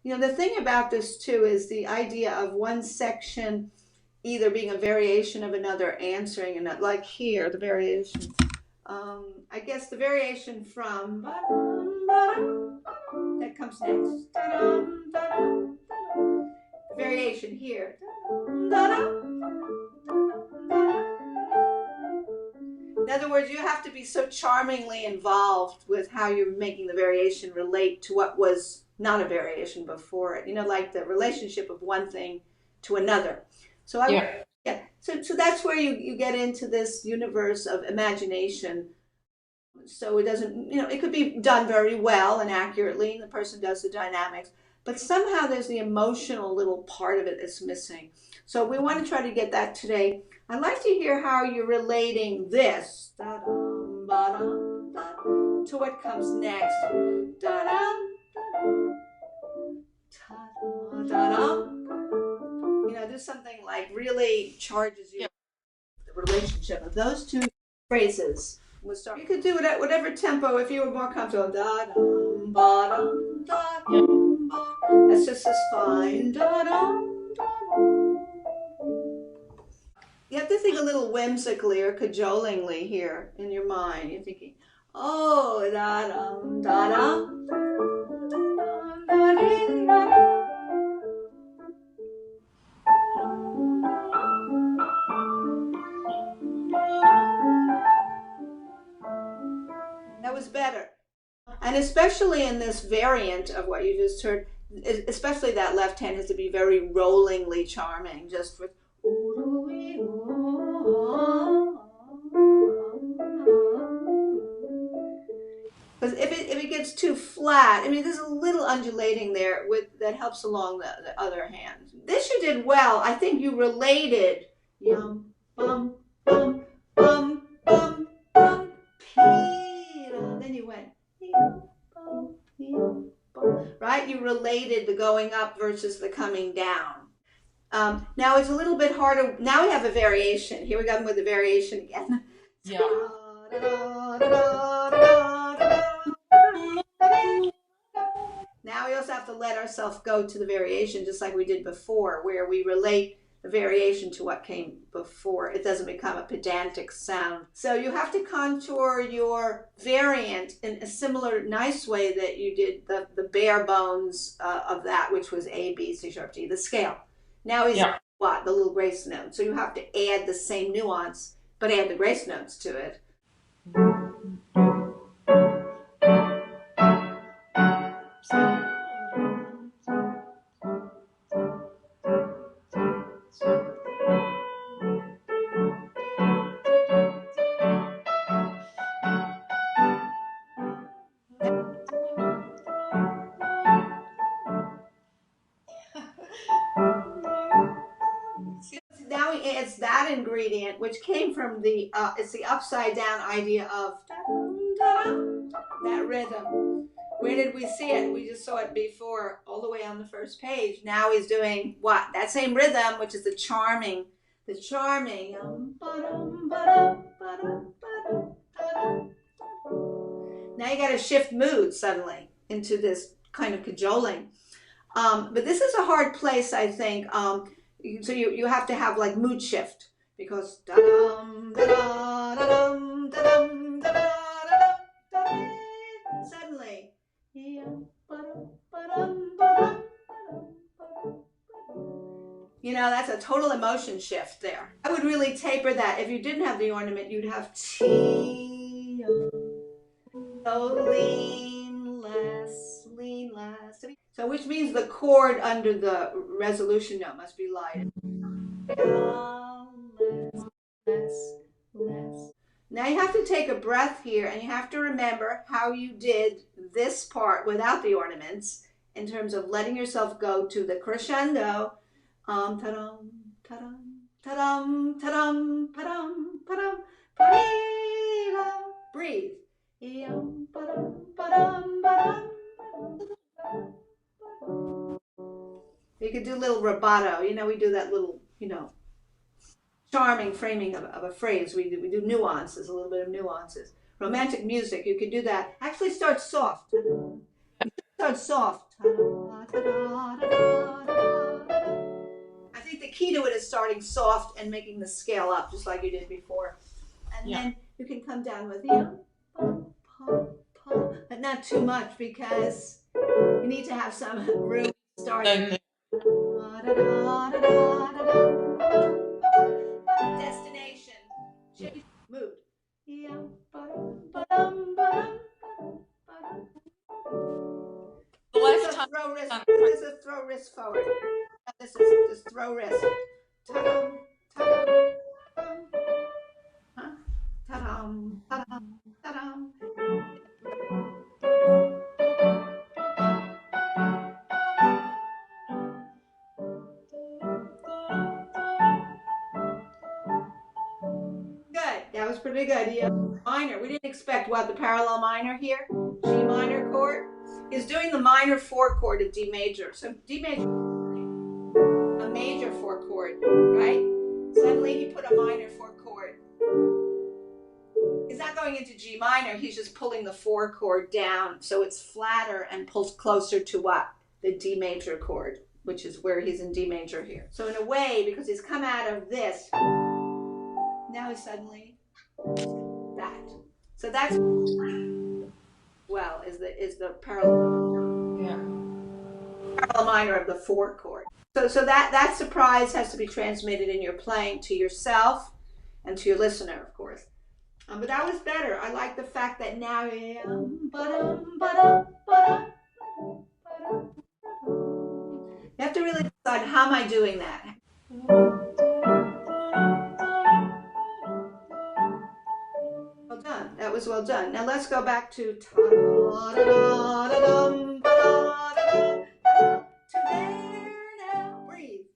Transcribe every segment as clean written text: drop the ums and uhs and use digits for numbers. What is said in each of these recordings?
You know, the thing about this too is the idea of one section either being a variation of another, answering another, like here, the variation. I guess the variation from that comes next. Variation here. In other words, you have to be so charmingly involved with how you're making the variation relate to what was not a variation before it. You know, like the relationship of one thing to another. So Yeah. yeah. So that's where you get into this universe of imagination. So it doesn't, you know, it could be done very well and accurately, and the person does the dynamics, but somehow there's the emotional little part of it that's missing. So we want to try to get that today. I'd like to hear how you're relating this to what comes next. You know, do something like really charges you the relationship of those two phrases. We'll start. You could do it at whatever tempo if you were more comfortable. Da dum ba dum da dum ba. That's just as fine. Da dum da dum. You have to think a little whimsically or cajolingly here in your mind. You're thinking, oh da dum da dum da dum da dum. That was better. And especially in this variant of what you just heard, especially that left hand has to be very rollingly charming, just for. Because if it gets too flat, I mean, there's a little undulating there with that helps along the other hand. This you did well. I think you related. Yum bum bum bum bum bum. Then you went. Right? You related the going up versus the coming down. Now it's a little bit harder. Now we have a variation. Here we go with the variation again. Yeah. Now we also have to let ourselves go to the variation just like we did before, where we relate the variation to what came before. It doesn't become a pedantic sound. So you have to contour your variant in a similar nice way that you did the bare bones of that, which was A, B, C sharp, G, the scale. Now is Yeah. what? The little grace note. So you have to add the same nuance, but add the grace notes to it. Now it's that ingredient which came from it's the upside down idea of that rhythm. Where did we see it? We just saw it before, all the way on the first page. Now he's doing what? That same rhythm, which is the charming. Now you got to shift mood suddenly into this kind of cajoling. But this is a hard place, I think. So you have to have like mood shift because da-dum, da-da, da-dum, da-dum, da-da, da-dum, suddenly. You know, that's a total emotion shift there. I would really taper that. If you didn't have the ornament, you'd have T. So lean less. So which means the chord under the resolution note must be light. Less, less. Now you have to take a breath here and you have to remember how you did this part without the ornaments in terms of letting yourself go to the crescendo. Ta-dum, ta-dum, ta-dum, ta-dum, ta-dum, ta-dum, ta-dum. Breathe. You could do a little rubato. You know, we do that little, charming framing of a phrase. We do nuances, a little bit of nuances. Romantic music, you could do that. Actually, start soft. Start soft. I think the key to it is starting soft and making the scale up, just like you did before. And then you can come down with but not too much, because you need to have some room starting. Destination. Mood. The left hand. This is throw wrist forward. This is just throw wrist. Ta-dum, ta-dum, ta-dum, ta-dum, ta-dum. Good. That was pretty good. Yeah. Minor. We didn't expect what, the parallel minor here? G minor chord. He's doing the minor 4 chord of D major. So D major, a major 4 chord, right? Suddenly he put a minor 4 chord. He's not going into G minor. He's just pulling the 4 chord down, so it's flatter and pulls closer to what? The D major chord, which is where he's in D major here. So in a way, because he's come out of this, now he's suddenly that. So that's well is the parallel minor of the 4 chord. So that surprise has to be transmitted in your playing to yourself and to your listener, of course. But that was better. I like the fact that now you have to really decide, how am I doing that? Well done. That was well done. Now let's go back to there now. Breathe.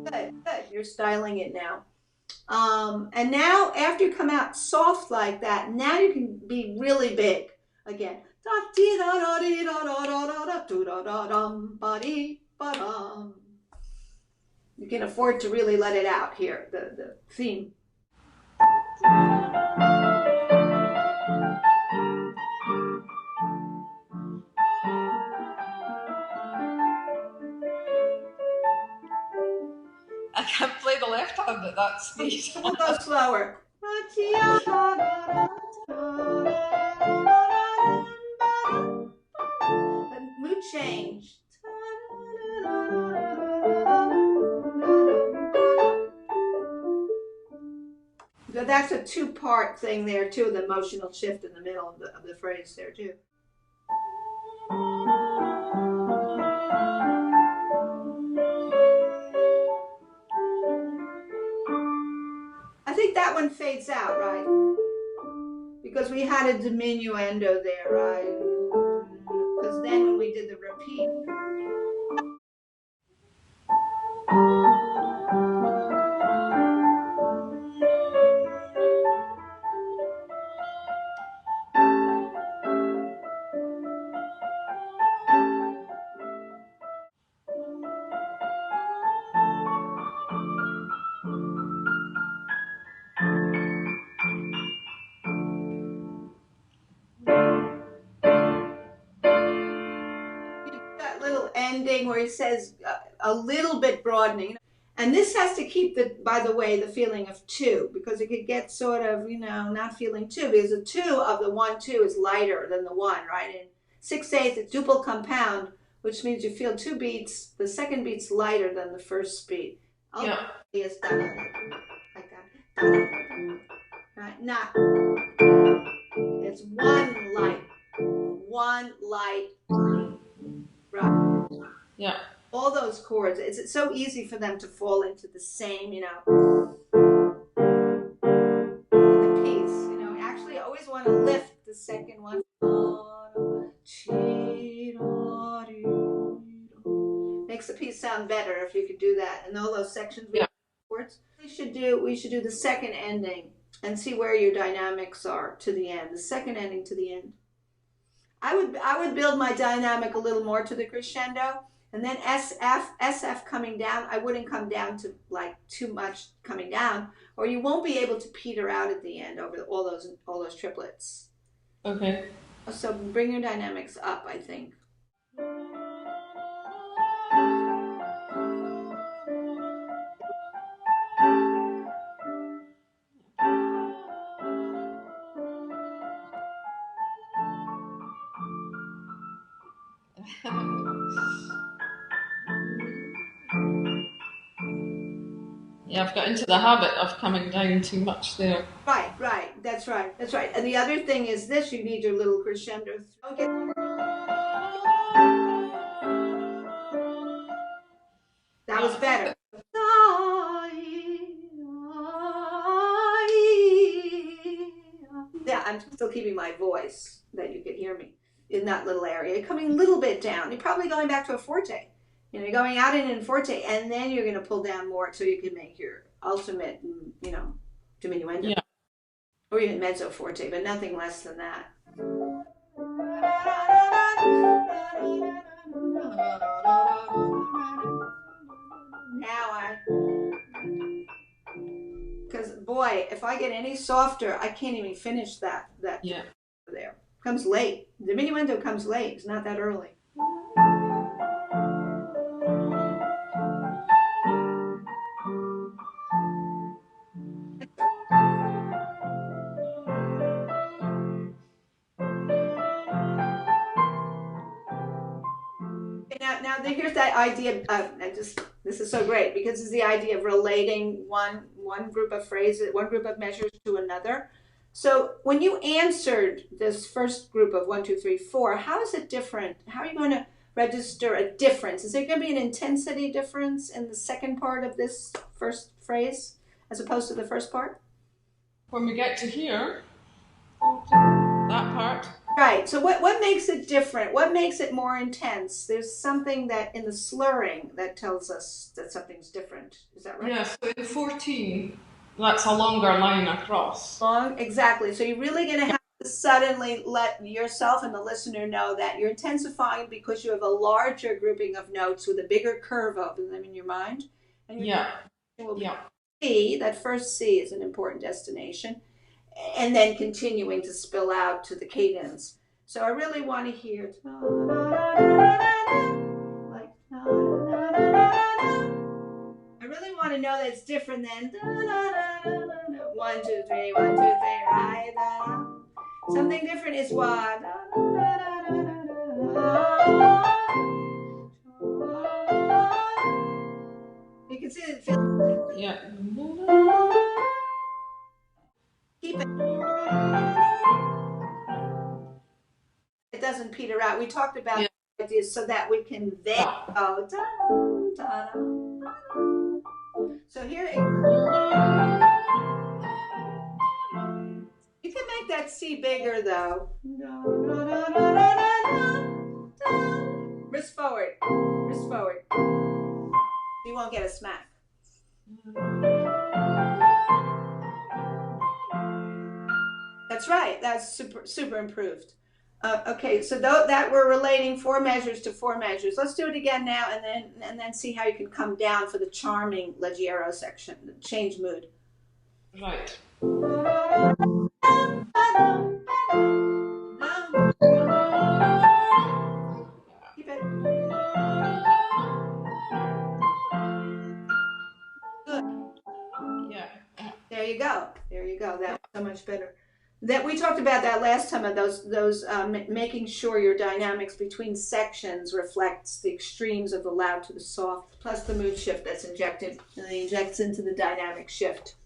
Good. You're styling it now. And now, after you come out soft like that, now you can be really big again. You can afford to really let it out here, the theme. I can't play the left hand at that speed. We'll go slower. Mood change. That's a 2-part thing there too, the emotional shift in the middle of the phrase there too. I think that one fades out, right? Because we had a diminuendo there, right? Because then when we did the repeat. That little ending where he says a little bit broadening. And this has to keep, by the way, the feeling of 2, because it could get sort of, not feeling 2, because the 2 of the 1-2 is lighter than the 1, right? In 6/8, it's duple compound, which means you feel 2 beats. The second beat's lighter than the first beat. Yeah. It's like that. Right? Not. It's one light. Right. Yeah. All those chords, it's so easy for them to fall into the same, the piece, actually I always want to lift the second one. Makes the piece sound better if you could do that. And all those sections with chords. We should do the second ending and see where your dynamics are to the end. The second ending to the end. I would build my dynamic a little more to the crescendo, And then SF coming down, I wouldn't come down to like too much coming down, or you won't be able to peter out at the end over all those triplets. Okay. So bring your dynamics up, I think. Yeah, I've got into the habit of coming down too much there. Right. That's right. And the other thing is this: you need your little crescendo. Okay. That was better. Yeah, I'm still keeping my voice that you could hear me in that little area. You're coming a little bit down. You're probably going back to a forte. You know, you're going out in forte, and then you're going to pull down more so you can make your ultimate, diminuendo. Yeah. Or even mezzo forte, but nothing less than that. Because boy, if I get any softer, I can't even finish that Yeah. there. Comes late. The diminuendo comes late. It's not that early. Now here's that idea of this is so great because it's the idea of relating one group of phrases, one group of measures to another. So when you answered this first group of 1, 2, 3, 4, how is it different? How are you going to register a difference? Is there going to be an intensity difference in the second part of this first phrase as opposed to the first part? When we get to here, that part. Right. So what makes it different? What makes it more intense? There's something that in the slurring that tells us that something's different. Is that right? Yeah, so in 14, that's a longer line across. Long, exactly. So you're really going to have to suddenly let yourself and the listener know that you're intensifying because you have a larger grouping of notes with a bigger curve open them in your mind. And Yeah. C, that first C is an important destination. And then continuing to spill out to the cadence. So I really want to hear like I really want to know that it's different than 1, 2, 3, 1, 2, 3, right? Something different is what you can see it feels. Yeah. Keep it. It doesn't peter out. We talked about ideas so that we can then go. So here you can make that C bigger though. Wrist forward. You won't get a smack. That's right. That's super improved. Okay, so that we're relating 4 measures to 4 measures. Let's do it again now, and then see how you can come down for the charming leggero section, the change mood. Right. Keep it. Good. Yeah. There you go. That's so much better. That we talked about that last time of those making sure your dynamics between sections reflects the extremes of the loud to the soft, plus the mood shift that's injected and it injects into the dynamic shift.